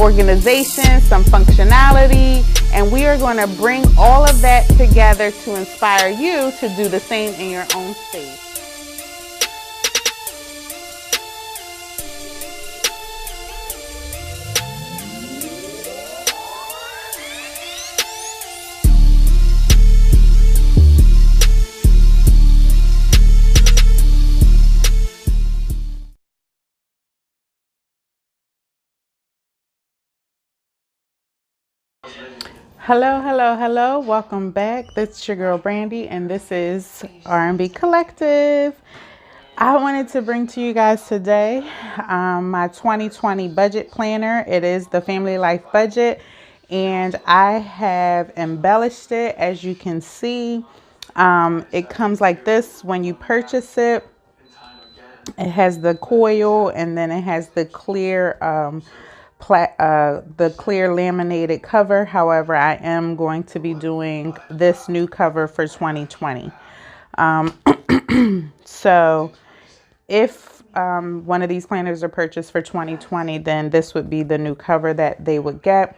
organization, some functionality, and we are going to bring all of that together to inspire you to do the same in your own space. Hello. Welcome back. This is your girl Brandy, and this is R&B Collective. I wanted to bring to you guys today my 2020 budget planner. It is the Family Life Budget, and I have embellished it. As you can see, it comes like this when you purchase it. It has the coil, and then it has the clear laminated cover. However, I am going to be doing this new cover for 2020. So if one of these planners are purchased for 2020, then this would be the new cover that they would get.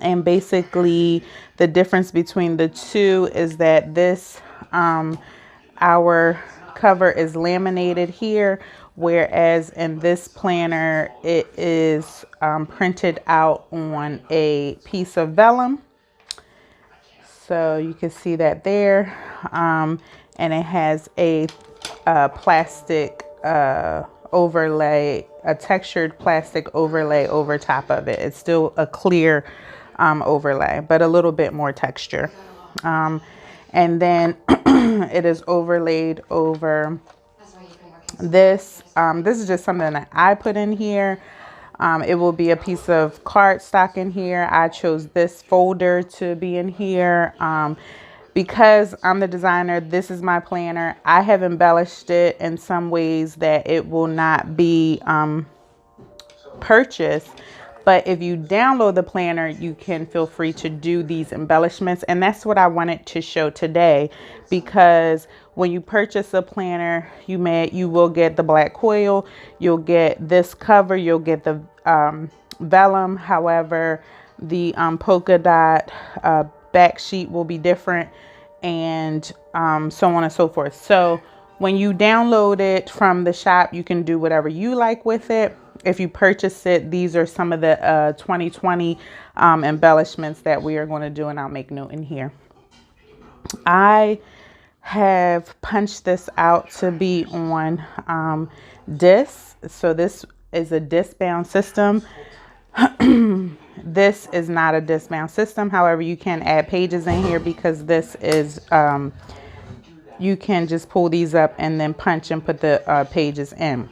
And basically the difference between the two is that this our cover is laminated here, whereas in this planner it is printed out on a piece of vellum. So you can see that there, and it has a plastic overlay, a textured plastic overlay over top of it. It's still a clear overlay, but a little bit more texture. And then it is overlaid over this. This is just something that I put in here. It will be a piece of cardstock in here. I chose this folder to be in here because I'm the designer. This is my planner. I have embellished it in some ways that it will not be purchased. But if you download the planner, you can feel free to do these embellishments. And that's what I wanted to show today, because when you purchase a planner, you will get the black coil, you'll get this cover, you'll get the vellum. However, the polka dot back sheet will be different, and so on and so forth. So when you download it from the shop, you can do whatever you like with it. If you purchase it, these are some of the 2020 embellishments that we are going to do, and I'll make note in here. I have punched this out to be on disc. So this is a disc-bound system. This is not a disc-bound system. However, you can add pages in here because this is, you can just pull these up and then punch and put the pages in.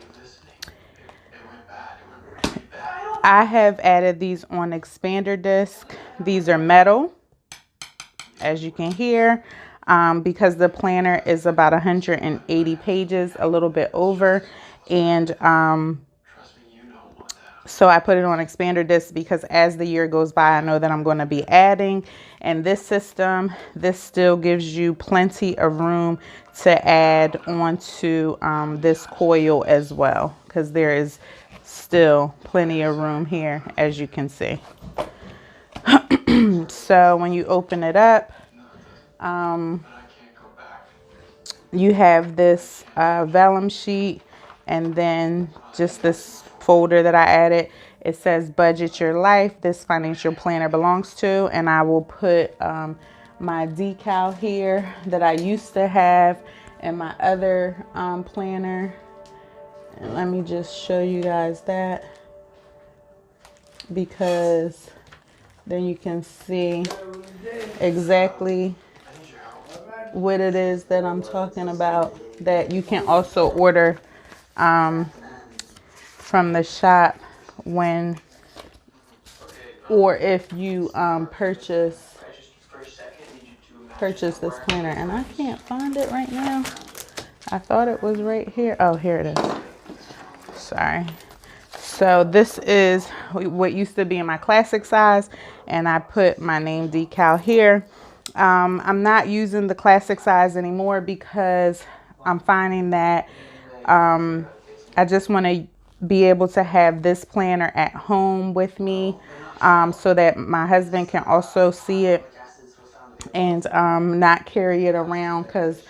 I have added these on expander disc. These are metal, as you can hear, because the planner is about 180 pages, a little bit over. And so I put it on expander disc because as the year goes by, I know that I'm going to be adding. And this system, this still gives you plenty of room to add onto this coil as well, because there is still plenty of room here, as you can see. So when you open it up, you have this vellum sheet, and then just this folder that I added. It says budget your life, this financial planner belongs to. And I will put my decal here that I used to have in my other planner. And let me just show you guys that, because then you can see exactly what it is that I'm talking about, that you can also order from the shop when, or if you purchase this planner. And I can't find it right now. I thought it was right here. Oh, here it is. Sorry. So this is what used to be in my classic size, and I put my name decal here. I'm not using the classic size anymore because I'm finding that I just want to be able to have this planner at home with me, so that my husband can also see it and not carry it around, because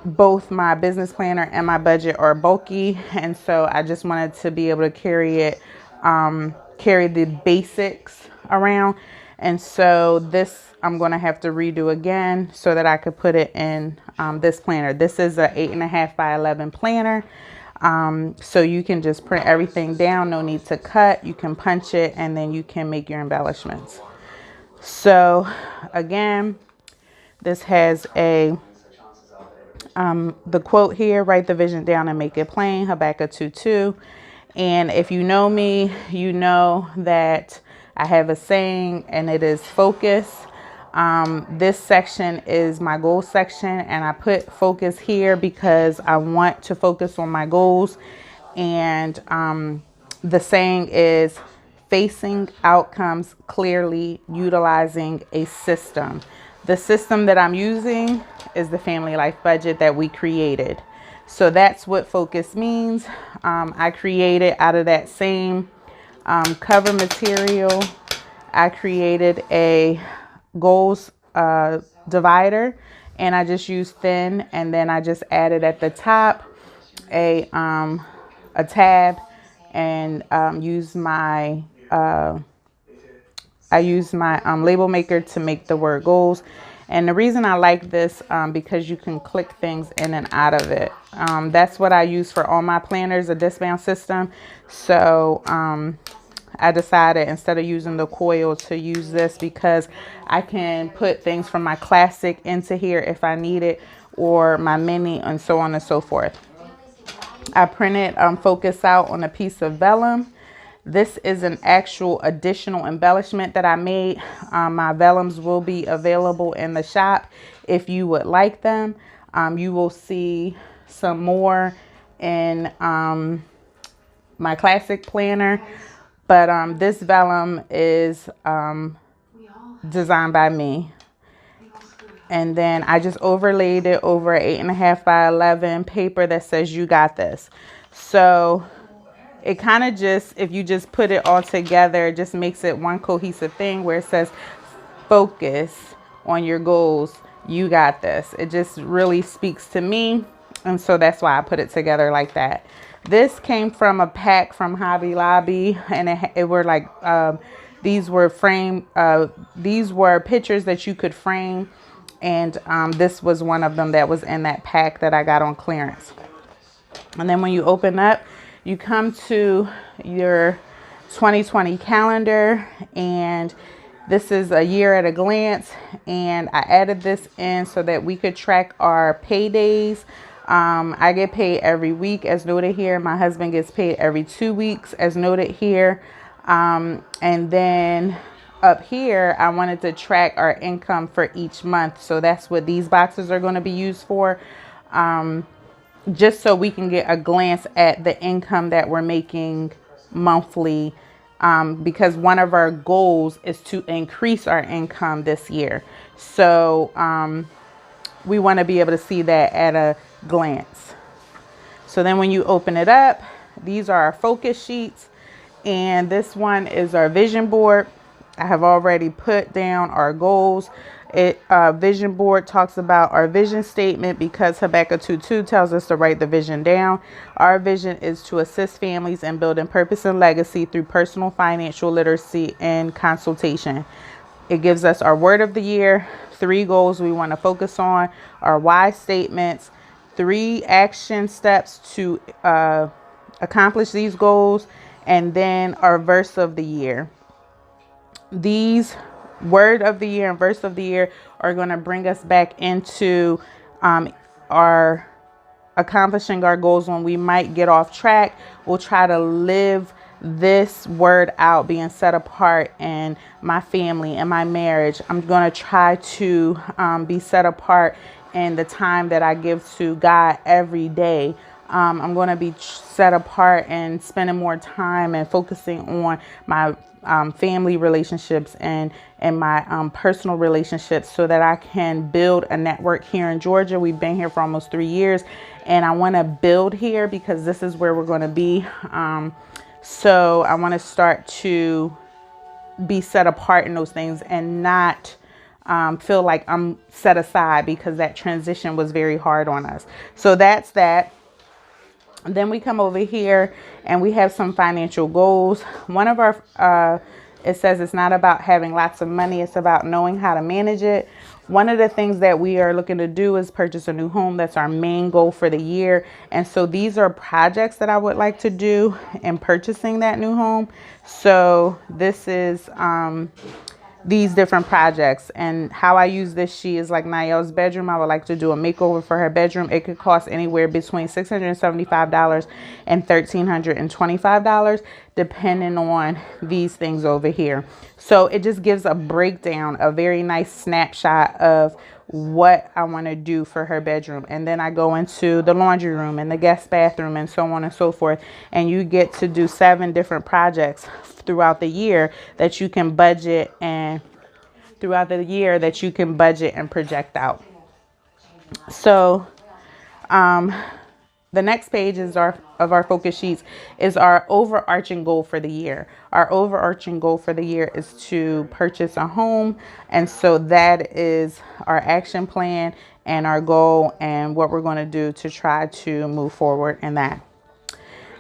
both my business planner and my budget are bulky, and so I just wanted to be able to carry it, carry the basics around. And so this I'm going to have to redo again so that I could put it in this planner. This is a 8.5 by 11 planner. So you can just print everything down, no need to cut. You can punch it and then you can make your embellishments. So again, this has the quote here: write the vision down and make it plain, Habakkuk 2:2. And if you know me, you know that I have a saying, and it is focus. This section is my goal section, and I put focus here because I want to focus on my goals. And the saying is facing outcomes clearly, utilizing a system. The system that I'm using is the family life budget that we created. So that's what focus means. I created out of that same cover material, I created a goals divider, and I just used thin, and then I just added at the top a tab, and use my label maker to make the word goals. And the reason I like this, because you can click things in and out of it. That's what I use for all my planners, a discbound system. So I decided, instead of using the coil, to use this, because I can put things from my classic into here if I need it, or my mini, and so on and so forth. I printed focus out on a piece of vellum. This is an actual additional embellishment that I made. My vellums will be available in the shop if you would like them. You will see some more in my classic planner, but this vellum is designed by me. And then I just overlaid it over 8.5 by 11 paper that says "You got this." So it kind of just, if you just put it all together, it just makes it one cohesive thing where it says focus on your goals. You got this. It just really speaks to me. And so that's why I put it together like that. This came from a pack from Hobby Lobby, and it were like, these were pictures that you could frame. And this was one of them that was in that pack that I got on clearance. And then when you open up, you come to your 2020 calendar, and this is a year at a glance. And I added this in so that we could track our paydays. I get paid every week, as noted here. My husband gets paid every 2 weeks, as noted here. And then up here, I wanted to track our income for each month. So that's what these boxes are going to be used for. Just so we can get a glance at the income that we're making monthly, because one of our goals is to increase our income this year. So we want to be able to see that at a glance. So then when you open it up, these are our focus sheets, and this one is our vision board. I have already put down our goals. Vision board talks about our vision statement, because Habakkuk 2:2 tells us to write the vision down. Our vision is to assist families in building purpose and legacy through personal financial literacy and consultation. It gives us our word of the year, 3 goals we want to focus on, our why statements, 3 action steps to accomplish these goals, and then our verse of the year. These word of the year and verse of the year are going to bring us back into our accomplishing our goals. When we might get off track, we'll try to live this word out, being set apart in my family and my marriage. I'm going to try to be set apart in the time that I give to God every day. I'm going to be set apart and spending more time and focusing on my family relationships and my personal relationships so that I can build a network here in Georgia. We've been here for almost 3 years, and I want to build here because this is where we're going to be. So I want to start to be set apart in those things and not feel like I'm set aside, because that transition was very hard on us. So that's that. Then we come over here and we have some financial goals. One of our, it says it's not about having lots of money. It's about knowing how to manage it. One of the things that we are looking to do is purchase a new home. That's our main goal for the year. And so these are projects that I would like to do in purchasing that new home. So this is, these different projects, and how I use this sheet is like Nielle's bedroom. I would like to do a makeover for her bedroom. It could cost anywhere between $675 and $1,325, depending on these things over here. So it just gives a breakdown, a very nice snapshot of what I want to do for her bedroom. And then I go into the laundry room and the guest bathroom and so on and so forth. And you get to do 7 different projects throughout the year that you can budget and project out. So the next page is our focus sheets is our overarching goal for the year. Our overarching goal for the year is to purchase a home. And so that is our action plan and our goal and what we're going to do to try to move forward in that.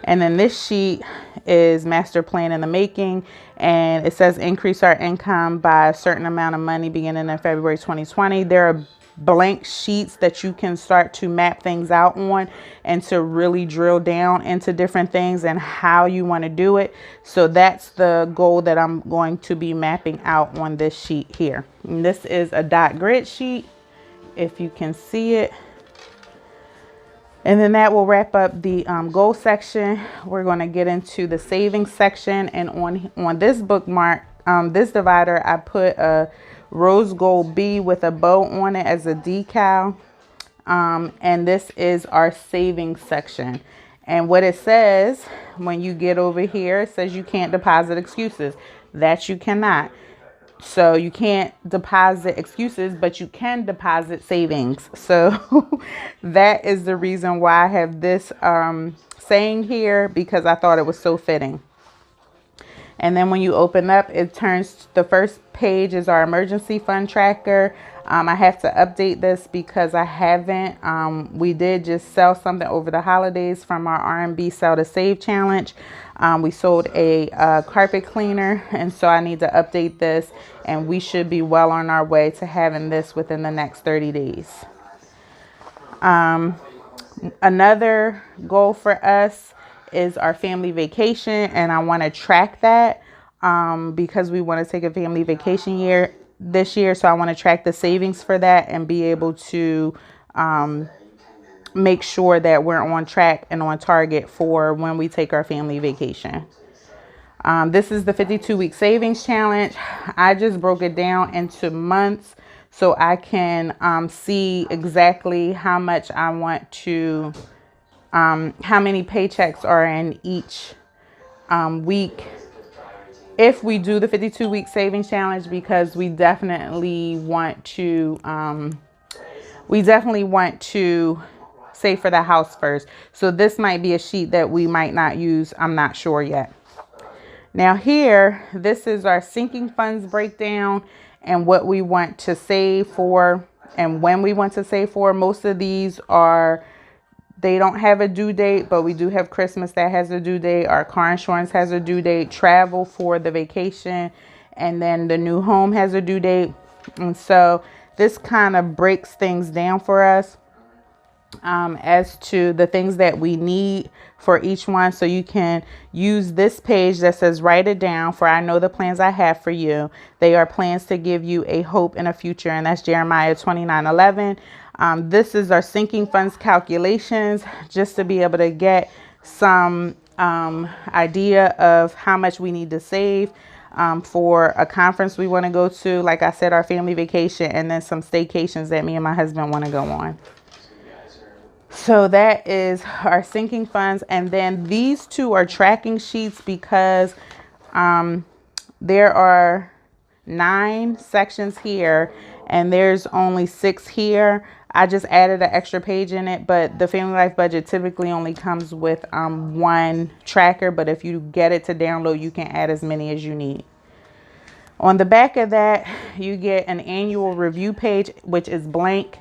And then this sheet is master plan in the making, and it says increase our income by a certain amount of money beginning in February 2020. There are blank sheets that you can start to map things out on and to really drill down into different things and how you want to do it. So that's the goal that I'm going to be mapping out on this sheet here. And this is a dot grid sheet, if you can see it. And then that will wrap up the goal section. We're going to get into the savings section. And on this bookmark, this divider, I put a rose gold B with a bow on it as a decal. And this is our savings section. And what it says when you get over here, it says you can't deposit excuses. That you cannot. So you can't deposit excuses, but you can deposit savings. So that is the reason why I have this saying here, because I thought it was so fitting. And then when you open up, it turns, the first page is our emergency fund tracker. I have to update this because I haven't. We did just sell something over the holidays from our R&B Sell to Save challenge. We sold a carpet cleaner, and so I need to update this, and we should be well on our way to having this within the next 30 days. Another goal for us is our family vacation, and I want to track that because we want to take a family vacation this year. So I want to track the savings for that and be able to make sure that we're on track and on target for when we take our family vacation. This is the 52-week savings challenge. I just broke it down into months so I can see exactly how much I want to, how many paychecks are in each week if we do the 52-week savings challenge, because we definitely want to save for the house first. So this might be a sheet that we might not use. I'm not sure yet. Now here, this is our sinking funds breakdown and what we want to save for and when we want to save for. Most of these they don't have a due date, but we do have Christmas that has a due date. Our car insurance has a due date, travel for the vacation, and then the new home has a due date. And so this kind of breaks things down for us as to the things that we need for each one. So you can use this page that says write it down, for I know the plans I have for you. They are plans to give you a hope and a future. And that's Jeremiah 29:11. This is our sinking funds calculations, just to be able to get some idea of how much we need to save for a conference we want to go to. Like I said, our family vacation, and then some staycations that me and my husband want to go on. So that is our sinking funds. And then these two are tracking sheets because there are 9 sections here and there's only 6 here. I just added an extra page in it, but the Family Life budget typically only comes with 1 tracker. But if you get it to download, you can add as many as you need. On the back of that, you get an annual review page, which is blank.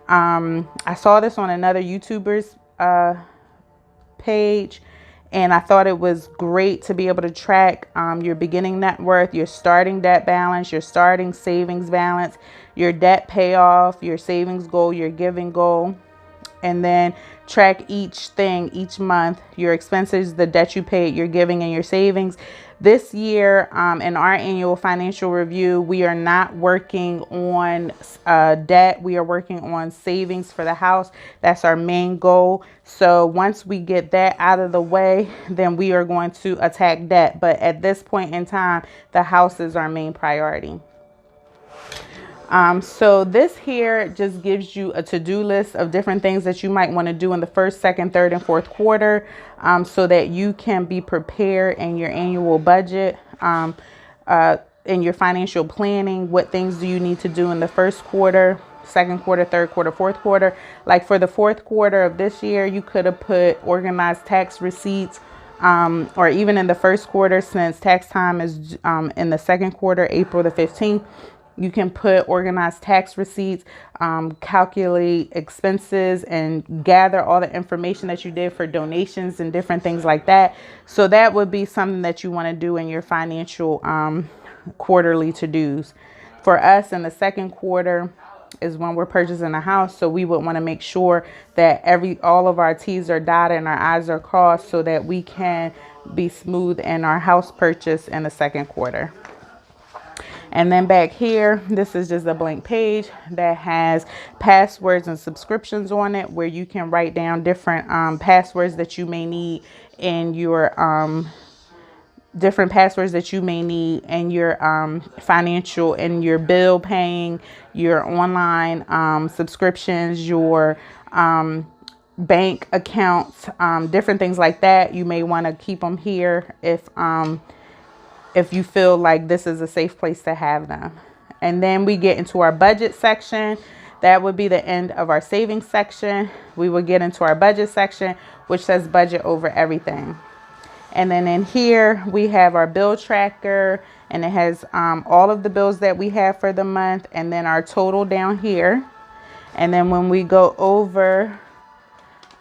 I saw this on another YouTuber's page, and I thought it was great to be able to track your beginning net worth, your starting debt balance, your starting savings balance, your debt payoff, your savings goal, your giving goal, and then track each thing each month, your expenses, the debt you paid, your giving, and your savings. This year, in our annual financial review, we are not working on debt. We are working on savings for the house. That's our main goal. So once we get that out of the way, then we are going to attack debt. But at this point in time, the house is our main priority. So this here just gives you a to-do list of different things that you might want to do in the first, second, third, and fourth quarter, so that you can be prepared in your annual budget, in your financial planning. What things do you need to do in the first quarter, second quarter, third quarter, fourth quarter? Like for the fourth quarter of this year, you could have put organized tax receipts, or even in the first quarter, since tax time is in the second quarter, April the 15th. You can put organized tax receipts, calculate expenses, and gather all the information that you did for donations and different things like that. So that would be something that you want to do in your financial quarterly to-dos. For us, in the second quarter is when we're purchasing a house. So we would want to make sure that all of our T's are dotted and our I's are crossed so that we can be smooth in our house purchase in the second quarter. And then back here, this is just a blank page that has passwords and subscriptions on it, where you can write down different passwords that you may need in your financial and your bill paying, your online subscriptions, your bank accounts, different things like that. You may want to keep them here if you feel like this is a safe place to have them. And then we get into our budget section. That would be the end of our savings section. We will get into our budget section, which says budget over everything. And then in here, we have our bill tracker, and it has all of the bills that we have for the month, and then our total down here. And then when we go over,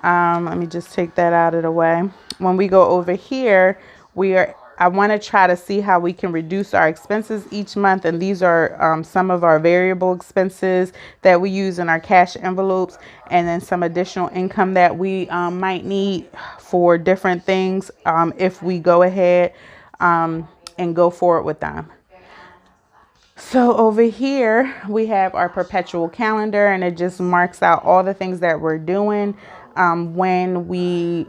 let me just take that out of the way. When we go over here, I want to try to see how we can reduce our expenses each month. And these are some of our variable expenses that we use in our cash envelopes, and then some additional income that we might need for different things if we go ahead and go forward with them. So over here, we have our perpetual calendar, and it just marks out all the things that we're doing when we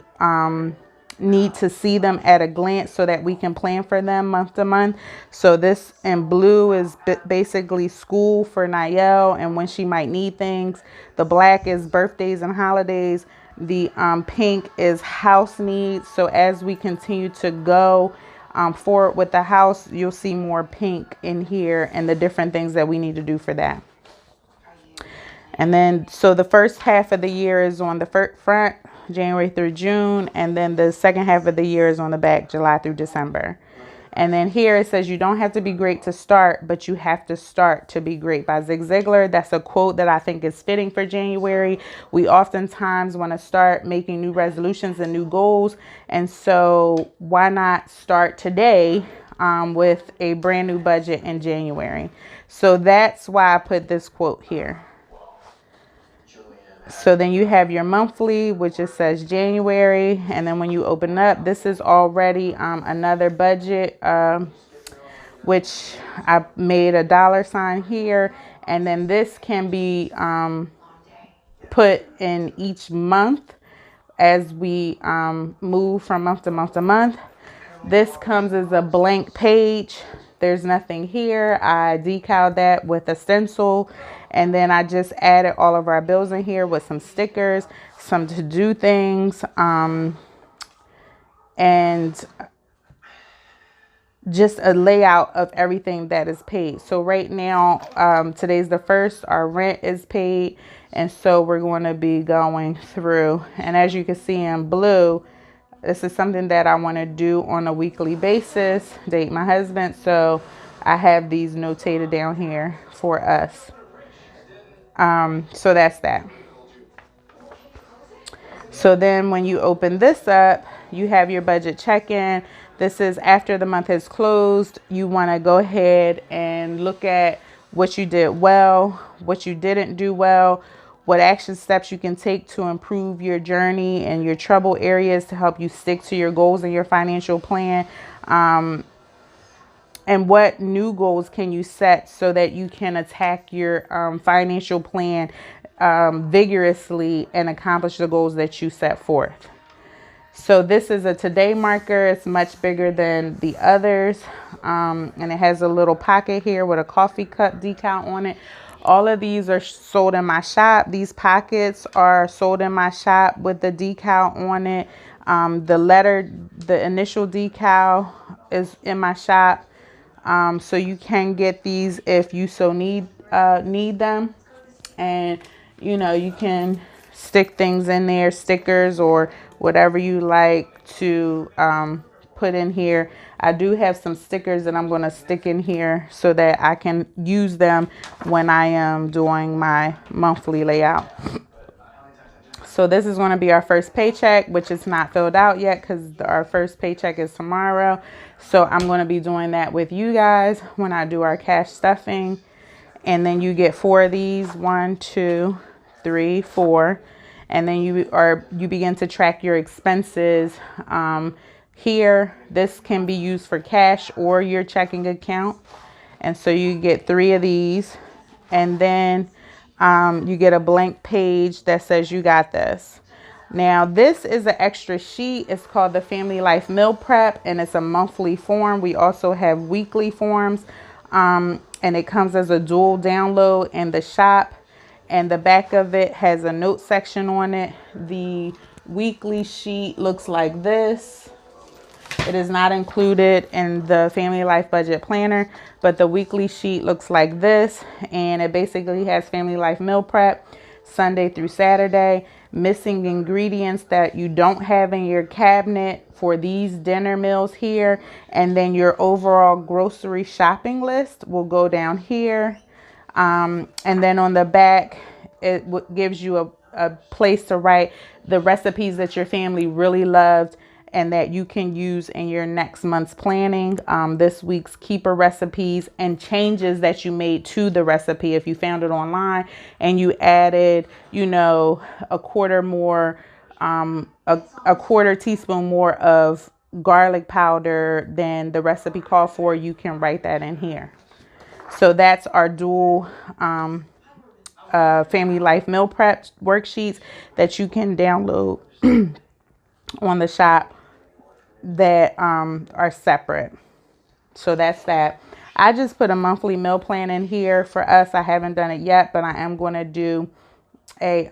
need to see them at a glance so that we can plan for them month to month. So this in blue is basically school for Niall and when she might need things. The black is birthdays and holidays. The pink is house needs. So as we continue to go forward with the house, you'll see more pink in here and the different things that we need to do for that. And then, so the first half of the year is on the front, January through June. And then the second half of the year is on the back, July through December. And then here it says, you don't have to be great to start, but you have to start to be great, by Zig Ziglar. That's a quote that I think is fitting for January. We oftentimes want to start making new resolutions and new goals. And so why not start today with a brand new budget in January? So that's why I put this quote here. So then you have your monthly, which it says January. And then when you open up, this is already another budget, which I made a $ here. And then this can be put in each month as we move from month to month to month. This comes as a blank page. there's nothing here. I decaled that with a stencil, and then I just added all of our bills in here with some stickers, some to-do things, and just a layout of everything that is paid. So right now, today's the 1st, our rent is paid. And so we're going to be going through, and as you can see in blue, this is something that I want to do on a weekly basis, date my husband. So I have these notated down here for us. So that's that. So then when you open this up, you have your budget check-in. This is after the month has closed. You want to go ahead and look at what you did well, what you didn't do well, what action steps you can take to improve your journey and your trouble areas to help you stick to your goals and your financial plan. And what new goals can you set so that you can attack your financial plan vigorously and accomplish the goals that you set forth. So this is a today marker. It's much bigger than the others. And it has a little pocket here with a coffee cup decal on it. All of these are sold in my shop. These pockets are sold in my shop with the decal on it. The initial decal is in my shop. So you can get these if you so need them. And, you know, you can stick things in there, stickers or whatever you like to put in here. I do have some stickers that I'm going to stick in here so that I can use them when I am doing my monthly layout. So this is going to be our first paycheck, which is not filled out yet because our first paycheck is tomorrow. So I'm going to be doing that with you guys when I do our cash stuffing. And then you get 4 of these, 1, 2, 3, 4. And then you begin to track your expenses. Here, this can be used for cash or your checking account. And so you get 3 of these. And then you get a blank page that says you got this. Now, this is an extra sheet. It's called the Family Life Meal Prep, and it's a monthly form. We also have weekly forms, and it comes as a dual download in the shop. And the back of it has a note section on it. The weekly sheet looks like this. It is not included in the Family Life Budget Planner, but the weekly sheet looks like this. And it basically has Family Life Meal Prep, Sunday through Saturday, missing ingredients that you don't have in your cabinet for these dinner meals here. And then your overall grocery shopping list will go down here. And then on the back, it gives you a place to write the recipes that your family really loved and that you can use in your next month's planning, this week's keeper recipes and changes that you made to the recipe. If you found it online and you added, you know, a quarter teaspoon more of garlic powder than the recipe called for, you can write that in here. So that's our dual Family Life Meal Prep worksheets that you can download on the shop that are separate. So that's that. I just put a monthly meal plan in here for us. I haven't done it yet, but I am going to do a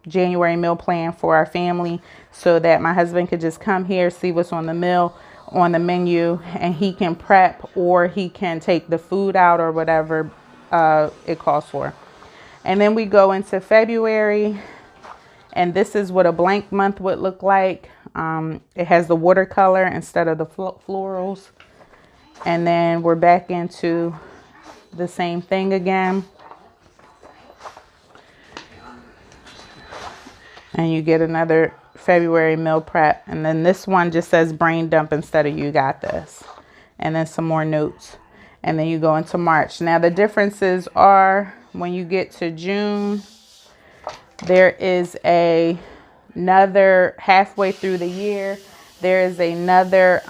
January meal plan for our family so that my husband could just come here, see what's on the menu, and he can prep or he can take the food out or whatever it calls for. And then we go into February, and this is what a blank month would look like. It has the watercolor instead of the florals. And then we're back into the same thing again. And you get another February meal prep. And then this one just says brain dump instead of you got this. And then some more notes. And then you go into March. Now the differences are when you get to June, there is another halfway through the year. There is another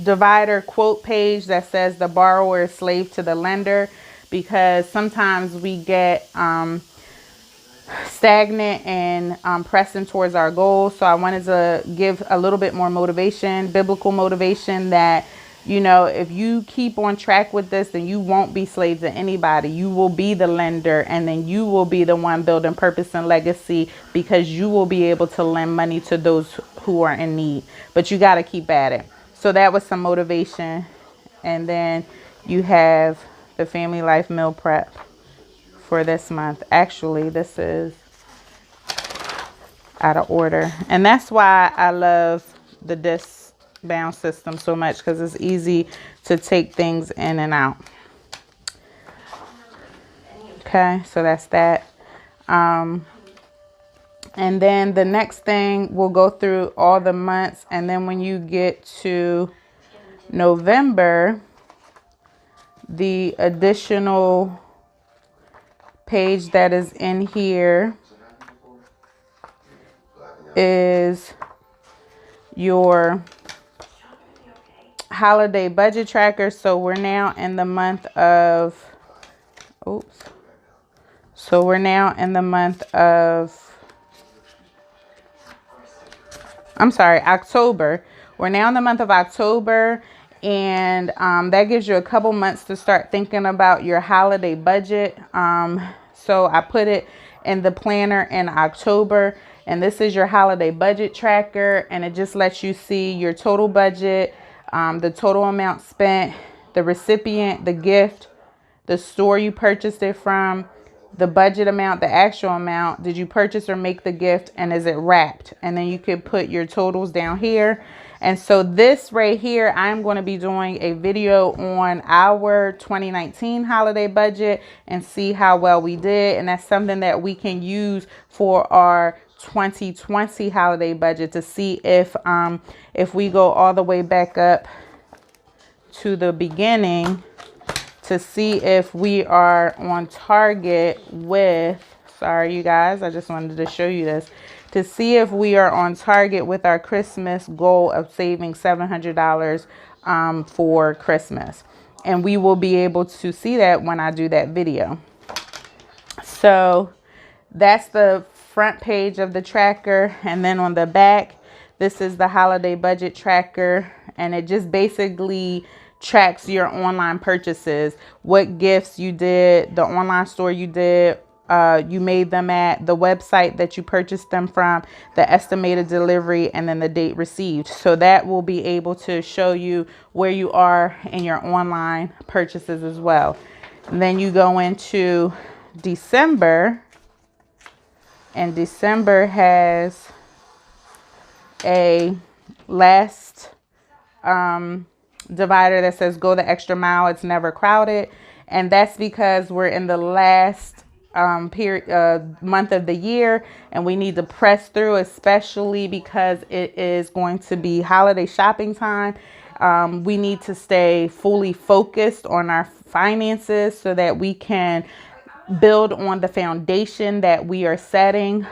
divider quote page that says the borrower is slave to the lender, because sometimes we get stagnant and pressing towards our goals. So I wanted to give a little bit more motivation, biblical motivation, that You know, if you keep on track with this, then you won't be slaves to anybody. You will be the lender, and then you will be the one building purpose and legacy, because you will be able to lend money to those who are in need. But you got to keep at it. So that was some motivation. And then you have the family life meal prep for this month. Actually, this is out of order. And that's why I love the disc bound system so much, because it's easy to take things in and out. Okay, so that's that. And then the next thing, we'll go through all the months. And then when you get to November, the additional page that is in here is your holiday budget tracker. So we're now in the month of, October. We're now in the month of October, and that gives you a couple months to start thinking about your holiday budget. So I put it in the planner in October, and this is your holiday budget tracker, and it just lets you see your total budget, the total amount spent, the recipient, the gift, the store you purchased it from, the budget amount, the actual amount. Did you purchase or make the gift, and is it wrapped? And then you could put your totals down here. And so this right here, I'm going to be doing a video on our 2019 holiday budget and see how well we did. And that's something that we can use for our 2020 holiday budget to see if we go all the way back up to the beginning, to see if we are on target with, sorry you guys, I just wanted to show you this, to see if we are on target with our Christmas goal of saving $700 for Christmas. And we will be able to see that when I do that video. So that's the front page of the tracker. And then on the back, this is the holiday budget tracker. And it just basically tracks your online purchases, what gifts you did, the online store you did, you made them at, the website that you purchased them from, the estimated delivery, and then the date received. So that will be able to show you where you are in your online purchases as well. And then you go into December, and December has a last divider that says go the extra mile, it's never crowded. And that's because we're in the last month of the year, and we need to press through, especially because it is going to be holiday shopping time. We need to stay fully focused on our finances so that we can build on the foundation that we are setting,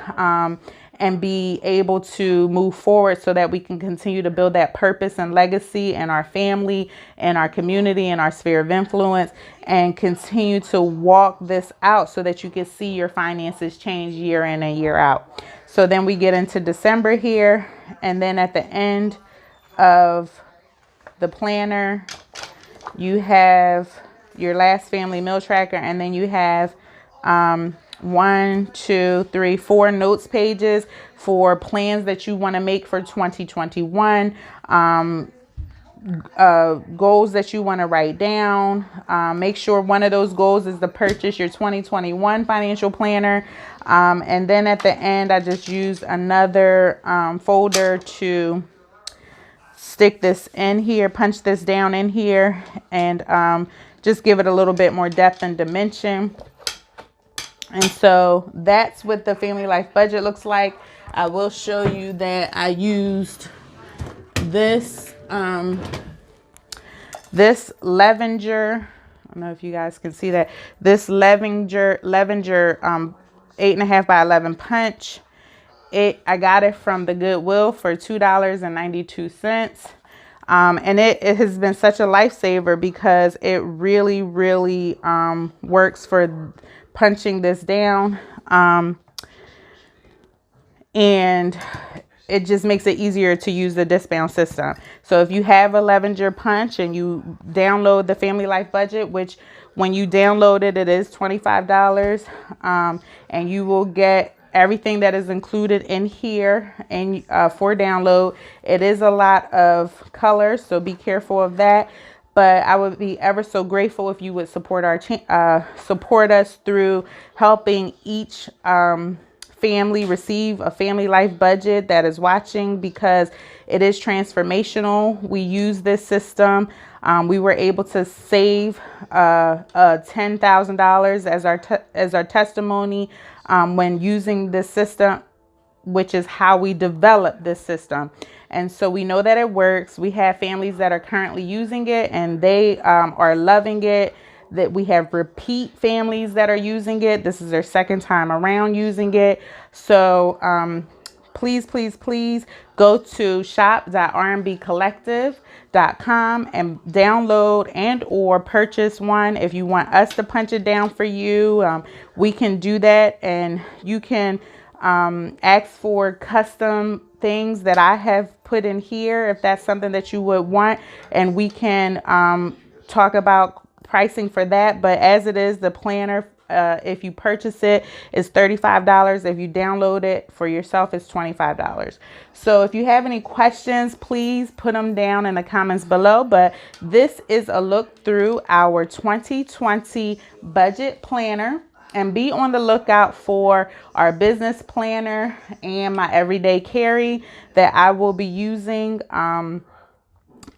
and be able to move forward so that we can continue to build that purpose and legacy in our family and our community and our sphere of influence, and continue to walk this out so that you can see your finances change year in and year out. So then we get into December here, and then at the end of the planner, you have your last family meal tracker, and then you have 1, 2, 3, 4 notes pages for plans that you want to make for 2021, goals that you want to write down. Make sure one of those goals is to purchase your 2021 financial planner. And then at the end, I just used another folder to stick this in here, punch this down in here, and just give it a little bit more depth and dimension. And so that's what the family life budget looks like. I will show you that I used this this Levenger. I don't know if you guys can see that. This Levenger 8.5 by 11 punch. I got it from the Goodwill for $2.92. And it has been such a lifesaver because it really, really works for punching this down. And it just makes it easier to use the discount system. So if you have a Levenger punch and you download the Family Life Budget, which when you download it, it is $25, and you will get everything that is included in here and for download. It is a lot of colors, so be careful of that. But I would be ever so grateful if you would support support us through helping each family receive a Family Life Budget that is watching, because it is transformational. We use this system. We were able to save $10,000 as our testimony when using this system, which is how we developed this system. And so we know that it works. We have families that are currently using it and they are loving it. That we have repeat families that are using it. This is their second time around using it. So please, please, please go to shop.rmbcollective.com and download and or purchase one. If you want us to punch it down for you, we can do that. And you can ask for custom things that I have put in here if that's something that you would want. And we can talk about pricing for that. But as it is, the planner, if you purchase it, is $35. If you download it for yourself, it's $25. So if you have any questions, please put them down in the comments below. But this is a look through our 2020 budget planner. And be on the lookout for our business planner and my everyday carry that I will be using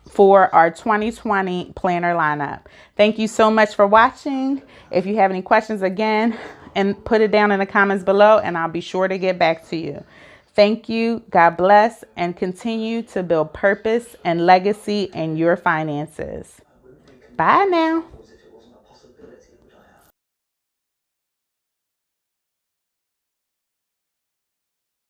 for our 2020 planner lineup. Thank you so much for watching. If you have any questions, again, and put it down in the comments below and I'll be sure to get back to you. Thank you. God bless, and continue to build purpose and legacy in your finances. Bye now.